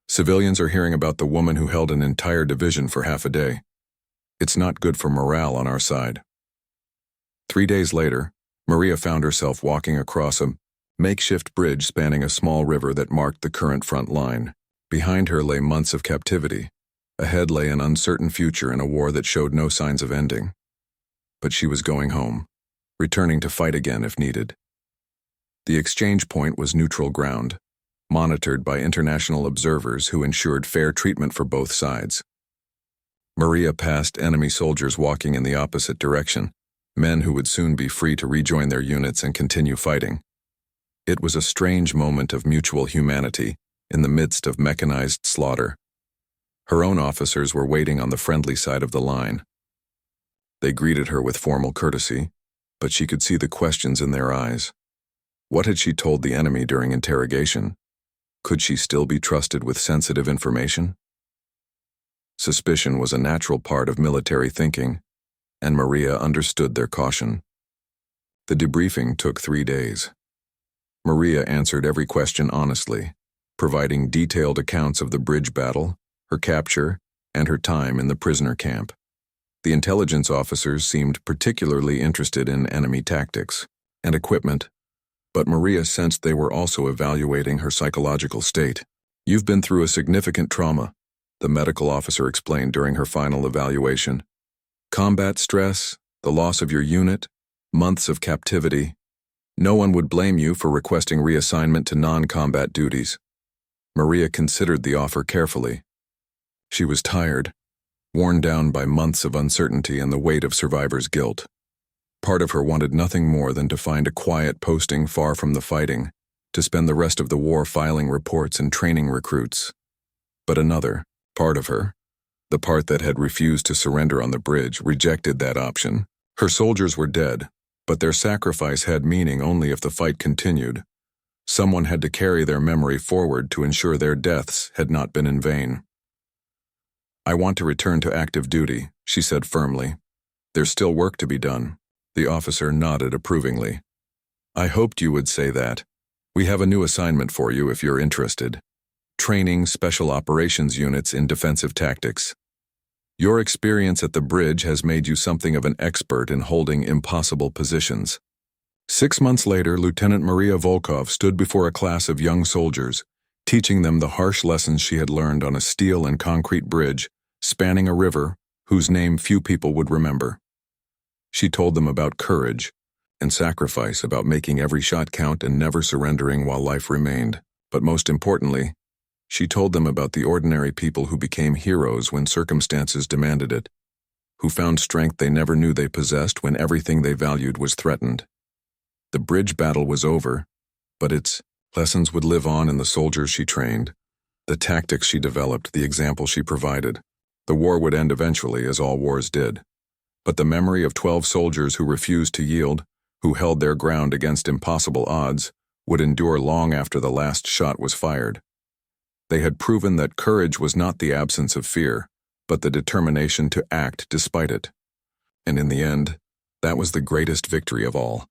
Civilians are hearing about the woman who held an entire division for half a day. It's not good for morale on our side." 3 days later, Maria found herself walking across a makeshift bridge spanning a small river that marked the current front line. Behind her lay months of captivity. Ahead lay an uncertain future in a war that showed no signs of ending. But she was going home, returning to fight again if needed. The exchange point was neutral ground, monitored by international observers who ensured fair treatment for both sides. Maria passed enemy soldiers walking in the opposite direction, men who would soon be free to rejoin their units and continue fighting. It was a strange moment of mutual humanity in the midst of mechanized slaughter. Her own officers were waiting on the friendly side of the line. They greeted her with formal courtesy, but she could see the questions in their eyes. What had she told the enemy during interrogation? Could she still be trusted with sensitive information? Suspicion was a natural part of military thinking, and Maria understood their caution. The debriefing took 3 days. Maria answered every question honestly, providing detailed accounts of the bridge battle, her capture, and her time in the prisoner camp. The intelligence officers seemed particularly interested in enemy tactics and equipment, but Maria sensed they were also evaluating her psychological state. "You've been through a significant trauma," the medical officer explained during her final evaluation. Combat stress, the loss of your unit, months of captivity. No one would blame you for requesting reassignment to non-combat duties. Maria considered the offer carefully. She was tired, worn down by months of uncertainty and the weight of survivor's guilt. Part of her wanted nothing more than to find a quiet posting far from the fighting, to spend the rest of the war filing reports and training recruits. But another, part of her, the part that had refused to surrender on the bridge, rejected that option. Her soldiers were dead, but their sacrifice had meaning only if the fight continued. Someone had to carry their memory forward to ensure their deaths had not been in vain. "I want to return to active duty," she said firmly. "There's still work to be done." The officer nodded approvingly. "I hoped you would say that. We have a new assignment for you if you're interested. Training special operations units in defensive tactics. Your experience at the bridge has made you something of an expert in holding impossible positions." 6 months later, Lieutenant Maria Volkov stood before a class of young soldiers, teaching them the harsh lessons she had learned on a steel and concrete bridge spanning a river whose name few people would remember. She told them about courage and sacrifice, about making every shot count and never surrendering while life remained. But most importantly, she told them about the ordinary people who became heroes when circumstances demanded it, who found strength they never knew they possessed when everything they valued was threatened. The bridge battle was over, but its lessons would live on in the soldiers she trained, the tactics she developed, the example she provided. The war would end eventually, as all wars did. But the memory of 12 soldiers who refused to yield, who held their ground against impossible odds, would endure long after the last shot was fired. They had proven that courage was not the absence of fear, but the determination to act despite it. And in the end, that was the greatest victory of all.